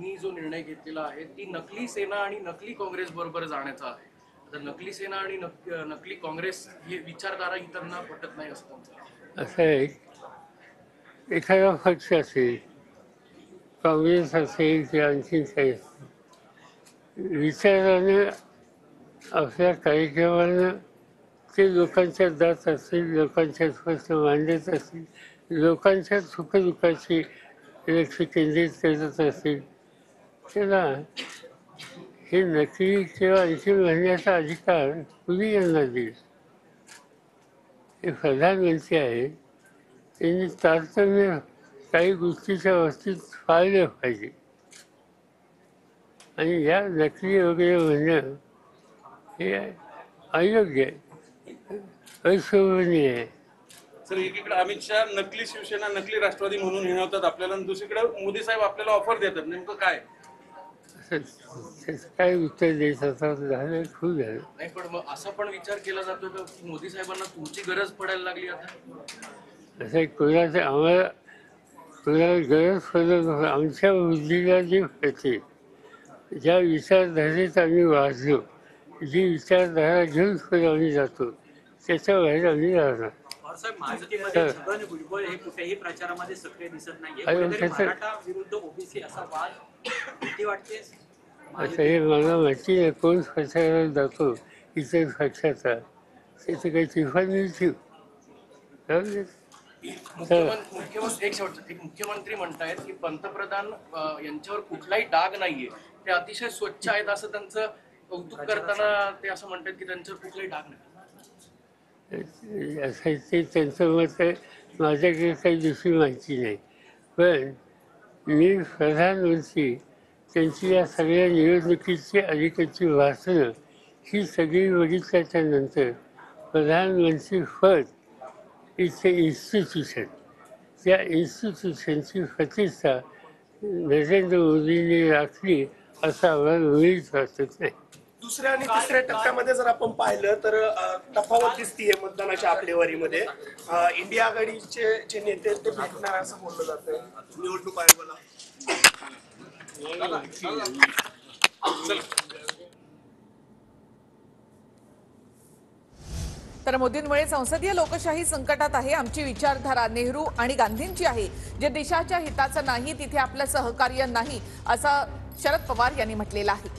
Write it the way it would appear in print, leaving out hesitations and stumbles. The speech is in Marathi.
त्यांनी जो निर्णय घेतलेला आहे ती नकली सेना आणि नकली काँग्रेस बरोबर जाण्याचा आहे. तर नकली सेना आणि नकली काँग्रेस ही विचारधारा इतरांना पटत नाही असं त्यांचं. असं आहे, एखादा पक्ष असेल, काँग्रेस असेल किंवा आणखी काही विचारानं आपल्या कार्यक्रमानं ते लोकांच्या जात असतील, लोकांच्या प्रश्न मांडत असतील, लोकांच्या सुखदुःखाची लक्ष केंद्रित करत असतील, त्याला हे नकली किंवा आणखी म्हणण्याचा अधिकार कुणी यांना देईल? हे प्रधानमंत्री आहेत, त्यांनी तारतम्य काही गोष्टीच्या बाबतीत पाळलं पाहिजे. आणि या नकली वगैरे म्हणणं हे अयोग्य आहे, अशोभनीय आहे. सर, एकीकडे अमित शहा नकली शिवसेना नकली राष्ट्रवादी म्हणून हिणवतात आपल्याला, आणि दुसरीकडे मोदी साहेब आपल्याला ऑफर देतात. नेमकं काय त्याचं काय उत्तर द्यायचं आता झालं, खूप झालं. नाही, पण मग असा पण विचार केला जातो की मोदी साहेबांना तुमची गरज पडायला लागली आता. असं कोणाचं आम्हाला कोणाला गरज पडत नव्हतं. आमच्या बुद्धीला जे कळते, ज्या विचारधारेत आम्ही वाचलो, जी विचारधारा घेऊन पुढे आम्ही जातो, त्याच्या बाहेर आम्ही राहणार. महायुतीमध्ये छगन भुजबळ हे कुठेही प्रचारामध्ये सक्रिय दिसत नाहीये. मराठा विरुद्ध ओबीसी असा वाद भीती वाटते. असं हे मला माहिती नाही कोण प्रचारात जातो इतर पक्षाचा, त्याचं काही टिफान मिळतील. एक मुख्यमंत्री म्हणतायत की पंतप्रधान यांच्यावर कुठलाही डाग नाहीये, ते अतिशय स्वच्छ आहेत असं त्यांचं कौतुक करताना ते असं म्हणतात की त्यांच्यावर कुठलाही डाग नाही. असं ते त्यांचं मत आहे, माझ्याकडे काही दुसरी माहिती नाही. पण मी प्रधानमंत्री त्यांची या सगळ्या निवडणुकीची अलीकडची भाषणं ही सगळी बघितल्याच्या नंतर प्रधानमंत्री पद इथे इन्स्टिट्यूशन, त्या इन्स्टिट्यूशनची प्रतिष्ठा नरेंद्र मोदींनी राखली असं आम्हाला मुळीच वाटत नाही. दुसऱ्या आणि तिसऱ्या टप्प्यामध्ये जर आपण पाहिलं तर तफावत दिसतीये मतदानाच्या आकडेवारीमध्ये. इंडिया आघाडीचे जे नेते ते भेटणार असं बोललं जातं निवडणूक आयोगाला. तर मोदींमुळे संसदीय लोकशाही संकटात आहे. आमची विचारधारा नेहरू आणि गांधींची आहे. जे देशाच्या हिताचं नाही तिथे आपलं सहकार्य नाही, असं शरद पवार यांनी म्हटलेलं आहे.